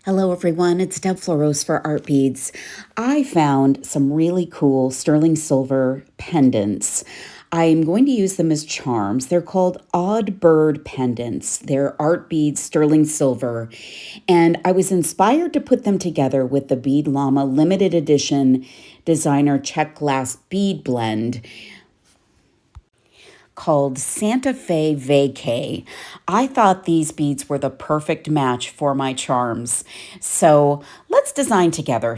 Hello everyone, it's Deb Floros for Art Beads. I found some really cool sterling silver pendants. I'm going to use them as charms. They're called Odd Bird pendants. They're Art Beads sterling silver. And I was inspired to put them together with the Bead Llama limited edition designer check glass bead blend called Santa Fe Vacay. I thought these beads were the perfect match for my charms. So let's design together.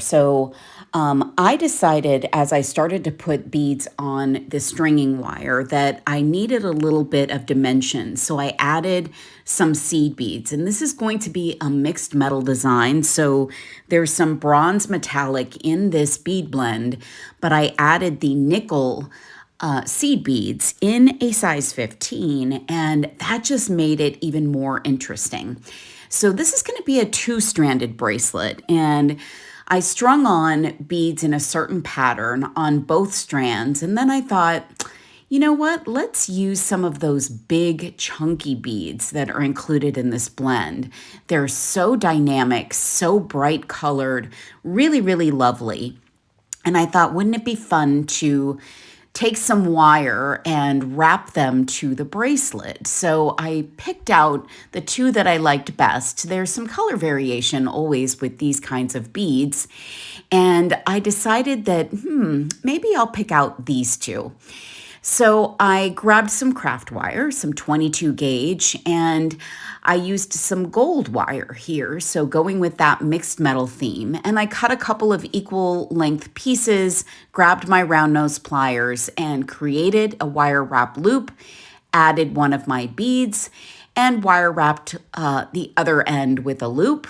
I decided as I started to put beads on the stringing wire that I needed a little bit of dimension. So I added some seed beads, and this is going to be a mixed metal design. So there's some bronze metallic in this bead blend, but I added the nickel seed beads in a size 15, and that just made it even more interesting. So this is going to be a two-stranded bracelet, and I strung on beads in a certain pattern on both strands, and then I thought, you know what, let's use some of those big chunky beads that are included in this blend. They're so dynamic, so bright colored, really, really lovely. And I thought, wouldn't it be fun to take some wire and wrap them to the bracelet? So I picked out the two that I liked best. There's some color variation always with these kinds of beads. And I decided that, maybe I'll pick out these two. So I grabbed some craft wire, some 22 gauge, and I used some gold wire here. So going with that mixed metal theme, and I cut a couple of equal length pieces, grabbed my round nose pliers and created a wire wrap loop, added one of my beads and wire wrapped the other end with a loop.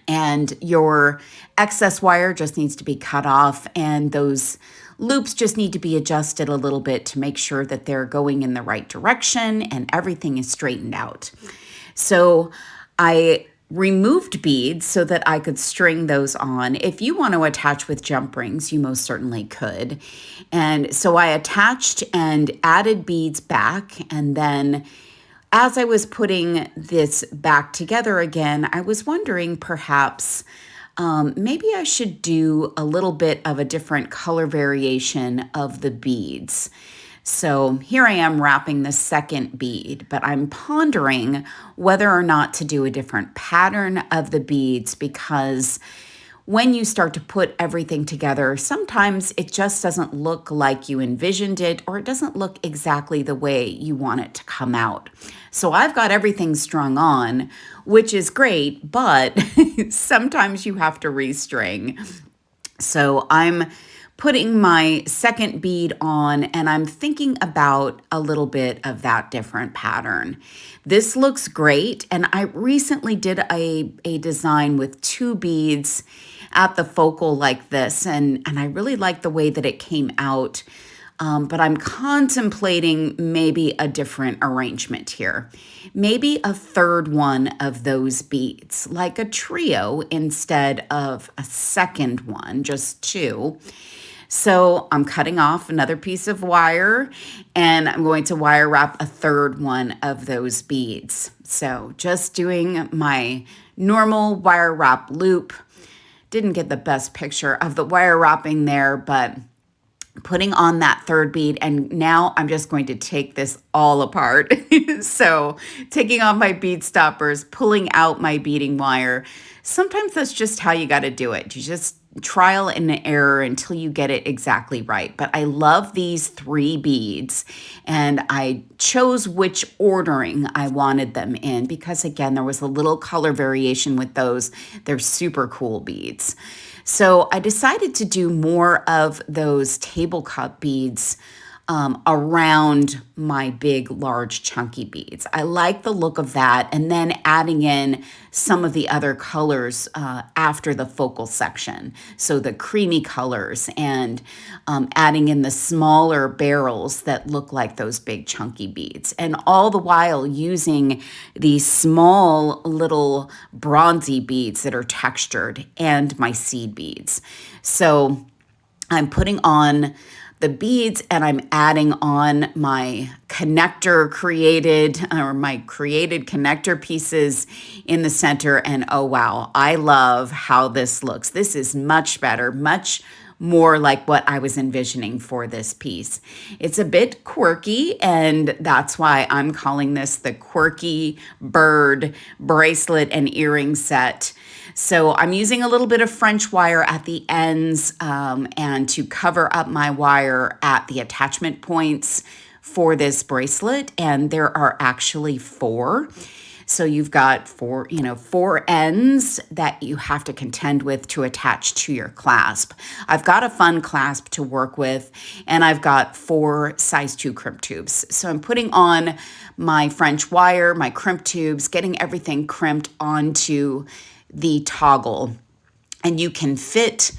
And your excess wire just needs to be cut off, and those loops just need to be adjusted a little bit to make sure that they're going in the right direction and everything is straightened out. So I removed beads so that I could string those on. If you want to attach with jump rings, you most certainly could. And so I attached and added beads back, and then as I was putting this back together again, I was wondering perhaps maybe I should do a little bit of a different color variation of the beads. So here I am wrapping the second bead, but I'm pondering whether or not to do a different pattern of the beads, because when you start to put everything together, sometimes it just doesn't look like you envisioned it, or it doesn't look exactly the way you want it to come out. So I've got everything strung on, which is great, but sometimes you have to restring. So I'm putting my second bead on, and I'm thinking about a little bit of that different pattern. This looks great, and I recently did a design with two beads at the focal like this, and I really like the way that it came out. But I'm contemplating maybe a different arrangement here. Maybe a third one of those beads, like a trio instead of a second one, just two. So I'm cutting off another piece of wire, and I'm going to wire wrap a third one of those beads. So just doing my normal wire wrap loop. Didn't get the best picture of the wire wrapping there, but putting on that third bead, and now I'm just going to take this all apart. So taking off my bead stoppers, pulling out my beading wire. Sometimes that's just how you got to do it. You just trial and error until you get it exactly right. But I love these three beads, and I chose which ordering I wanted them in because, again, there was a little color variation with those. They're super cool beads. So I decided to do more of those table cut beads around my big, large, chunky beads. I like the look of that, and then adding in some of the other colors after the focal section. So the creamy colors, and adding in the smaller barrels that look like those big, chunky beads. And all the while using these small little bronzy beads that are textured and my seed beads. So I'm putting on the beads and I'm adding on my connector created, or my created connector pieces in the center. And oh wow, I love how this looks. This is much better, much more like what I was envisioning for this piece. It's a bit quirky, and that's why I'm calling this the Quirky Bird Bracelet and Earring Set. So I'm using a little bit of French wire at the ends and to cover up my wire at the attachment points for this bracelet. And there are actually 4. So you've got 4 ends that you have to contend with to attach to your clasp. I've got a fun clasp to work with, and I've got 4 size 2 crimp tubes. So I'm putting on my French wire, my crimp tubes, getting everything crimped onto the toggle. And you can fit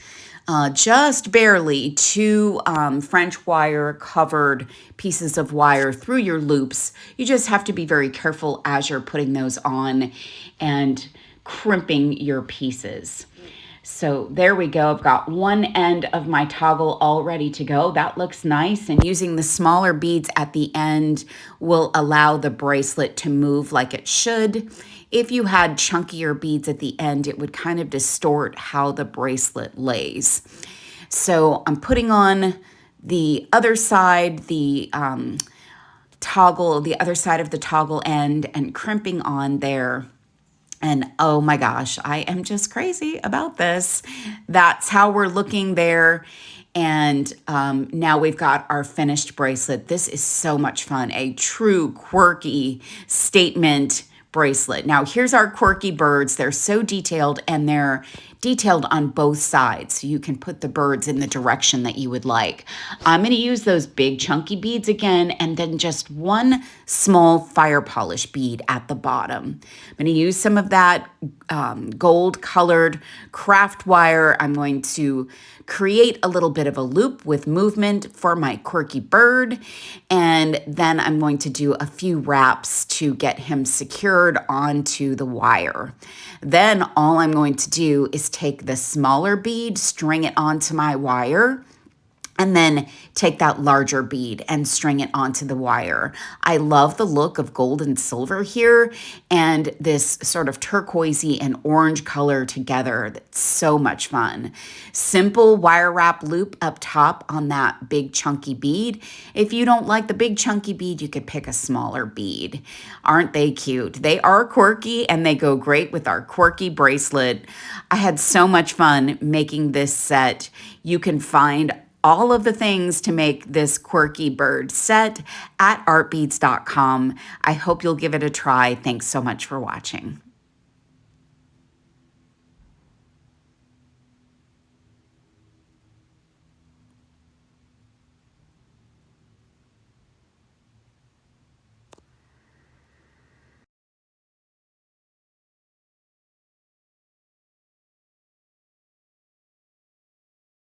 just barely 2 French wire covered pieces of wire through your loops. You just have to be very careful as you're putting those on and crimping your pieces. So there we go. I've got one end of my toggle all ready to go. That looks nice. And using the smaller beads at the end will allow the bracelet to move like it should. If you had chunkier beads at the end, it would kind of distort how the bracelet lays. So I'm putting on the other side, the toggle, the other side of the toggle end, and crimping on there. And oh my gosh, I am just crazy about this. That's how we're looking there. And now we've got our finished bracelet. This is so much fun, a true quirky statement bracelet. Now here's our quirky birds. They're so detailed, and they're detailed on both sides, so you can put the birds in the direction that you would like. I'm going to use those big chunky beads again, and then just one small fire polish bead at the bottom. I'm going to use some of that gold colored craft wire. I'm going to create a little bit of a loop with movement for my quirky bird, and then I'm going to do a few wraps to get him secured onto the wire. Then all I'm going to do is take the smaller bead, string it onto my wire, and then take that larger bead and string it onto the wire. I love the look of gold and silver here, and this sort of turquoisey and orange color together. That's so much fun. Simple wire wrap loop up top on that big chunky bead. If you don't like the big chunky bead, you could pick a smaller bead. Aren't they cute? They are quirky, and they go great with our quirky bracelet. I had so much fun making this set. You can find all of the things to make this quirky bird set at artbeads.com. I hope you'll give it a try. Thanks so much for watching.